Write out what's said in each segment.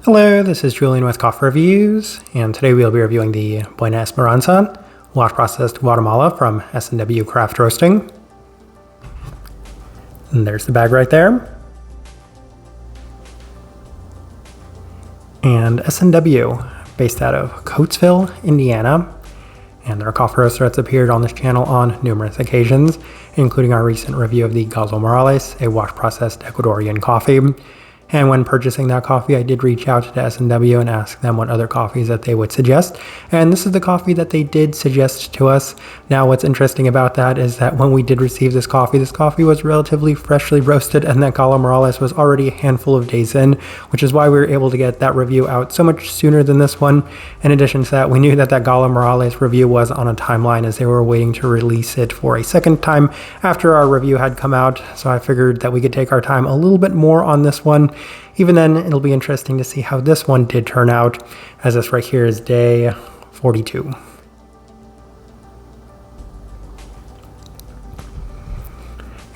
Hello, this is Julian with Coffee Reviews, and today we'll be reviewing the Buena Esperanza wash processed Guatemala from S&W Craft Roasting. And there's the bag right there. And S&W, based out of Coatesville, Indiana, and they're a coffee roaster that's appeared on this channel on numerous occasions, including our recent review of the Gallo Morales, a wash processed Ecuadorian coffee. And when purchasing that coffee, I did reach out to S&W and ask them what other coffees that they would suggest. And this is the coffee that they did suggest to us. Now, what's interesting about that is that when we did receive this coffee was relatively freshly roasted, and that Gallo Morales was already a handful of days in, which is why we were able to get that review out so much sooner than this one. In addition to that, we knew that Gallo Morales review was on a timeline as they were waiting to release it for a second time after our review had come out. So I figured that we could take our time a little bit more on this one. Even then, it'll be interesting to see how this one did turn out, as this right here is day 42.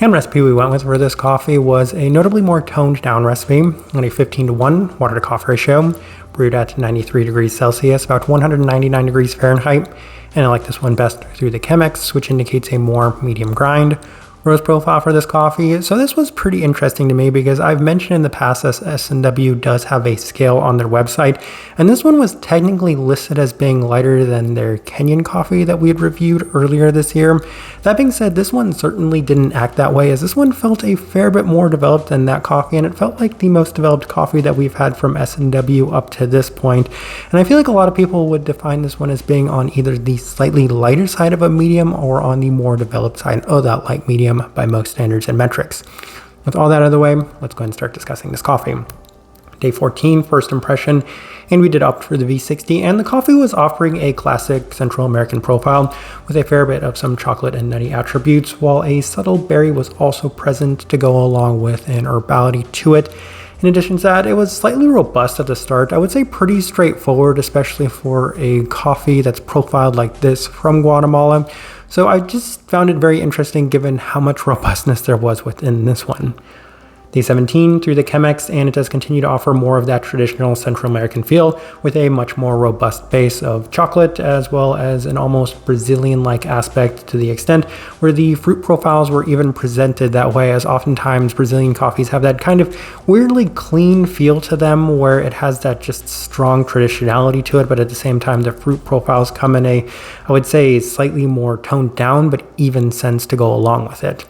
And recipe we went with for this coffee was a notably more toned down recipe on a 15:1 water to coffee ratio, brewed at 93 degrees Celsius, about 199 degrees Fahrenheit. And I like this one best through the Chemex, which indicates a more medium grind roast profile for this coffee. So this was pretty interesting to me because I've mentioned in the past that S&W does have a scale on their website, and this one was technically listed as being lighter than their Kenyan coffee that we had reviewed earlier this year. That being said, this one certainly didn't act that way, as this one felt a fair bit more developed than that coffee, and it felt like the most developed coffee that we've had from S&W up to this point. And I feel like a lot of people would define this one as being on either the slightly lighter side of a medium or on the more developed side of that light medium by most standards and metrics. With all that out of the way, let's go ahead and start discussing this coffee. Day 14, first impression, and we did opt for the V60, and the coffee was offering a classic Central American profile with a fair bit of some chocolate and nutty attributes, while a subtle berry was also present to go along with an herbality to it. In addition to that, it was slightly robust at the start. I would say pretty straightforward, especially for a coffee that's profiled like this from Guatemala. So I just found it very interesting given how much robustness there was within this one. Day 17 through the Chemex, and it does continue to offer more of that traditional Central American feel with a much more robust base of chocolate, as well as an almost Brazilian-like aspect, to the extent where the fruit profiles were even presented that way, as oftentimes Brazilian coffees have that kind of weirdly clean feel to them where it has that just strong traditionality to it, but at the same time the fruit profiles come in a, I would say, slightly more toned down but even sense to go along with it.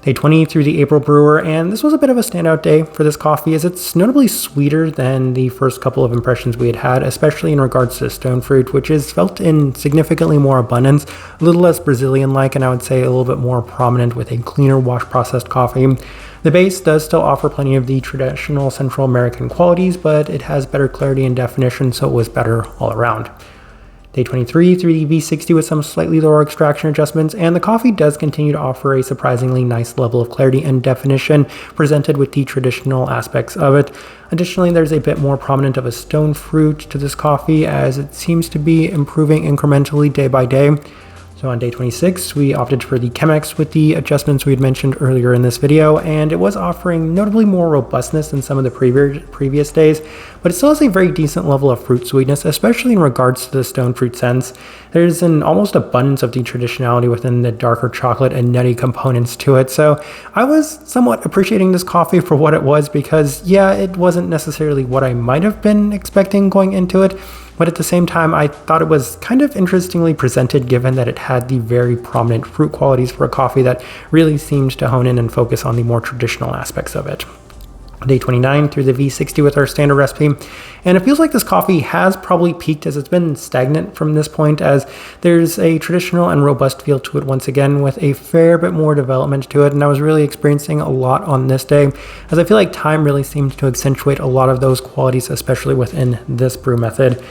Day 20 through the April brewer, and this was a bit of a standout day for this coffee as it's notably sweeter than the first couple of impressions we had, especially in regards to stone fruit, which is felt in significantly more abundance, a little less Brazilian-like, and I would say a little bit more prominent with a cleaner wash processed coffee. The base does still offer plenty of the traditional Central American qualities, but it has better clarity and definition, so it was better all around. Day 23 through the V60 with some slightly lower extraction adjustments, and the coffee does continue to offer a surprisingly nice level of clarity and definition presented with the traditional aspects of it. Additionally, there's a bit more prominent of a stone fruit to this coffee as it seems to be improving incrementally day by day. So on day 26, we opted for the Chemex with the adjustments we had mentioned earlier in this video, and it was offering notably more robustness than some of the previous days, but it still has a very decent level of fruit sweetness, especially in regards to the stone fruit sense. There's an almost abundance of the traditionality within the darker chocolate and nutty components to it, so I was somewhat appreciating this coffee for what it was because, yeah, it wasn't necessarily what I might have been expecting going into it, but at the same time, I thought it was kind of interestingly presented given that it had the very prominent fruit qualities for a coffee that really seemed to hone in and focus on the more traditional aspects of it. Day 29 through the V60 with our standard recipe, and it feels like this coffee has probably peaked as it's been stagnant from this point, as there's a traditional and robust feel to it once again with a fair bit more development to it, and I was really experiencing a lot on this day as I feel like time really seems to accentuate a lot of those qualities, especially within this brew method.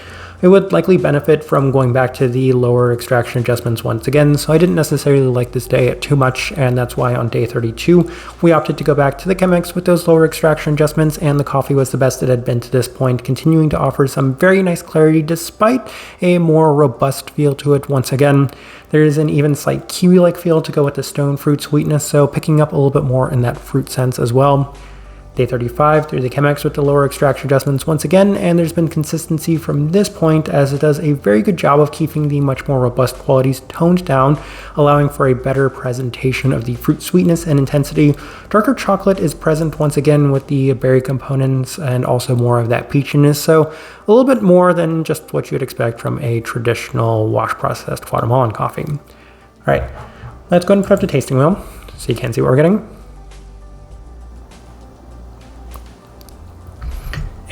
It would likely benefit from going back to the lower extraction adjustments once again, so I didn't necessarily like this day too much, and that's why on day 32 we opted to go back to the Chemex with those lower extraction adjustments, and the coffee was the best it had been to this point, continuing to offer some very nice clarity despite a more robust feel to it once again. There is an even slight kiwi-like feel to go with the stone fruit sweetness, so picking up a little bit more in that fruit sense as well. Day 35 through the Chemex with the lower extraction adjustments once again, and there's been consistency from this point as it does a very good job of keeping the much more robust qualities toned down, allowing for a better presentation of the fruit sweetness and intensity. Darker chocolate is present once again with the berry components and also more of that peachiness, so a little bit more than just what you'd expect from a traditional wash processed Guatemalan coffee. All right, let's go ahead and put up the tasting wheel so you can see what we're getting.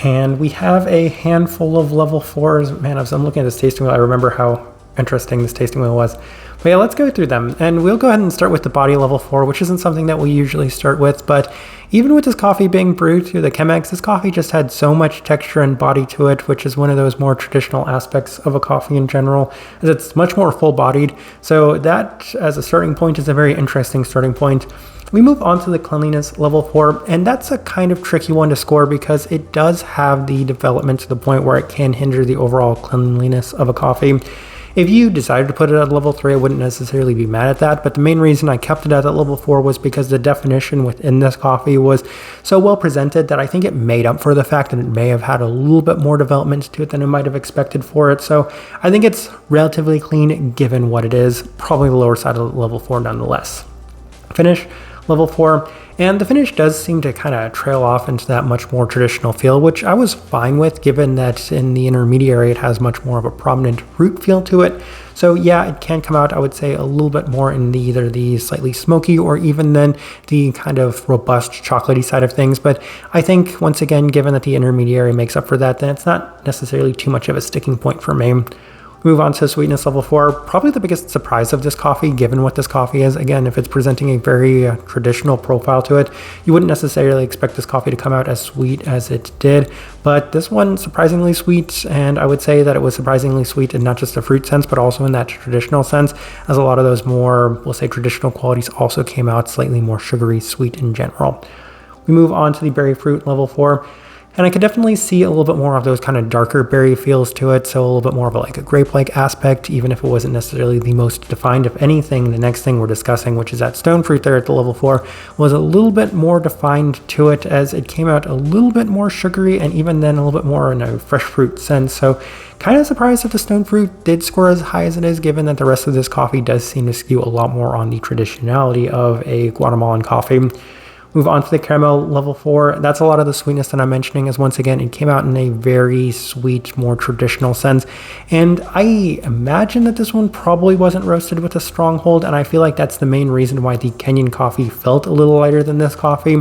And we have a handful of level 4s. Man, as I'm looking at this tasting wheel, I remember how interesting this tasting wheel was. But yeah, let's go through them. And we'll go ahead and start with the body level 4, which isn't something that we usually start with. But even with this coffee being brewed through the Chemex, this coffee just had so much texture and body to it, which is one of those more traditional aspects of a coffee in general, as it's much more full-bodied. So that, as a starting point, is a very interesting starting point. We move on to the cleanliness level 4, and that's a kind of tricky one to score because it does have the development to the point where it can hinder the overall cleanliness of a coffee. If you decided to put it at level 3, I wouldn't necessarily be mad at that, but the main reason I kept it at that level 4 was because the definition within this coffee was so well presented that I think it made up for the fact that it may have had a little bit more development to it than I might have expected for it. So I think it's relatively clean given what it is, probably the lower side of level 4 nonetheless. Finish, level 4, and the finish does seem to kind of trail off into that much more traditional feel, which I was fine with given that in the intermediary it has much more of a prominent root feel to it. So yeah, it can come out, I would say, a little bit more in either the slightly smoky or even then the kind of robust chocolatey side of things. But I think once again, given that the intermediary makes up for that, then it's not necessarily too much of a sticking point for me. Move on to sweetness level 4, probably the biggest surprise of this coffee, given what this coffee is. Again, if it's presenting a very traditional profile to it, you wouldn't necessarily expect this coffee to come out as sweet as it did, but this one surprisingly sweet, and I would say that it was surprisingly sweet in not just a fruit sense, but also in that traditional sense, as a lot of those more, we'll say, traditional qualities also came out slightly more sugary sweet in general. We move on to the berry fruit level 4. And I could definitely see a little bit more of those kind of darker berry feels to it, so a little bit more of a grape-like aspect, even if it wasn't necessarily the most defined. If anything, the next thing we're discussing, which is that stone fruit there at the level 4, was a little bit more defined to it, as it came out a little bit more sugary and even then a little bit more in a fresh fruit sense. So kind of surprised that the stone fruit did score as high as it is, given that the rest of this coffee does seem to skew a lot more on the traditionality of a Guatemalan coffee. Move on to the caramel level 4. That's a lot of the sweetness that I'm mentioning, as once again, it came out in a very sweet, more traditional sense. And I imagine that this one probably wasn't roasted with a stronghold, and I feel like that's the main reason why the Kenyan coffee felt a little lighter than this coffee.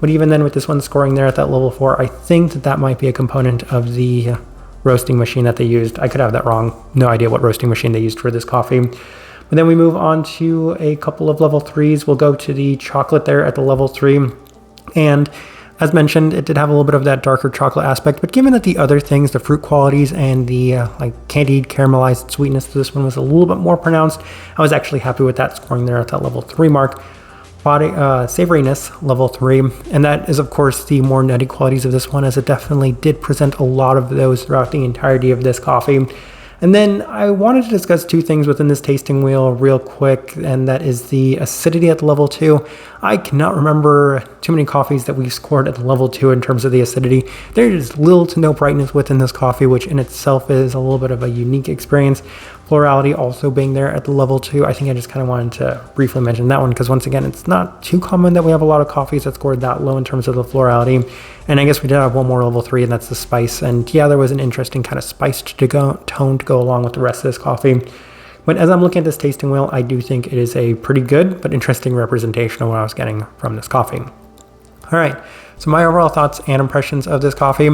But even then, with this one scoring there at that level 4, I think that might be a component of the roasting machine that they used. I could have that wrong. No idea what roasting machine they used for this coffee. And then we move on to a couple of level 3s. We'll go to the chocolate there at the level 3. And as mentioned, it did have a little bit of that darker chocolate aspect, but given that the other things, the fruit qualities and the candied caramelized sweetness to this one was a little bit more pronounced, I was actually happy with that scoring there at that level 3 mark. Body savoriness level 3, and that is of course the more nutty qualities of this one, as it definitely did present a lot of those throughout the entirety of this coffee. And then I wanted to discuss two things within this tasting wheel real quick, and that is the acidity at the level 2. I cannot remember too many coffees that we've scored at the level 2 in terms of the acidity. There is little to no brightness within this coffee, which in itself is a little bit of a unique experience. Florality also being there at the level 2. I think I just kind of wanted to briefly mention that one because once again, it's not too common that we have a lot of coffees that scored that low in terms of the florality. And I guess we did have one more level 3, and that's the spice. And yeah, there was an interesting kind of spiced tone to go along with the rest of this coffee. But as I'm looking at this tasting wheel, I do think it is a pretty good but interesting representation of what I was getting from this coffee. All right, so my overall thoughts and impressions of this coffee.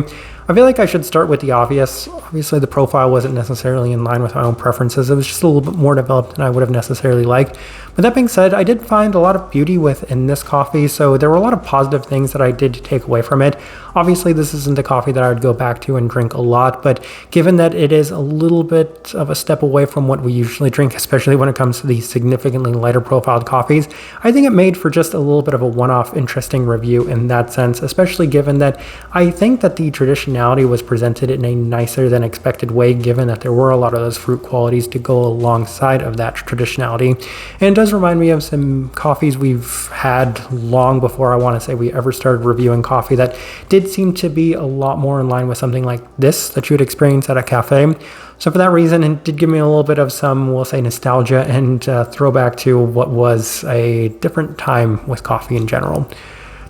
I feel like I should start with the obvious. Obviously, the profile wasn't necessarily in line with my own preferences. It was just a little bit more developed than I would have necessarily liked. But that being said, I did find a lot of beauty within this coffee, so there were a lot of positive things that I did take away from it. Obviously, this isn't a coffee that I would go back to and drink a lot, but given that it is a little bit of a step away from what we usually drink, especially when it comes to these significantly lighter profiled coffees, I think it made for just a little bit of a one-off interesting review in that sense. sense, especially given that I think that the traditionality was presented in a nicer than expected way, given that there were a lot of those fruit qualities to go alongside of that traditionality. And it does remind me of some coffees we've had long before I want to say we ever started reviewing coffee that did seem to be a lot more in line with something like this that you would experience at a cafe. So for that reason, it did give me a little bit of some, we'll say, nostalgia and throwback to what was a different time with coffee in general.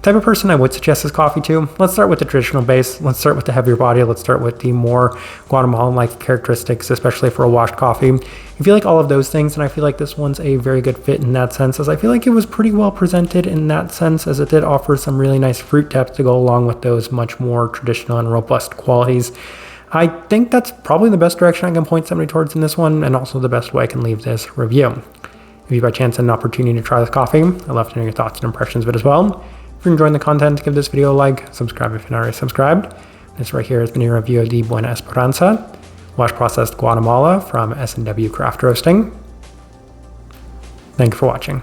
Type of person I would suggest this coffee to, let's start with the traditional base. Let's start with the heavier body. Let's start with the more Guatemalan-like characteristics, especially for a washed coffee. If you like all of those things, then I feel like this one's a very good fit in that sense, as I feel like it was pretty well presented in that sense, as it did offer some really nice fruit depth to go along with those much more traditional and robust qualities. I think that's probably the best direction I can point somebody towards in this one, and also the best way I can leave this review. If you by chance had an opportunity to try this coffee, I'd love to know your thoughts and impressions of it as well. If you're enjoying the content, give this video a like, subscribe if you're not already subscribed. This right here has been a review of the Buena Esperanza, wash processed Guatemala from S&W Craft Roasting. Thank you for watching.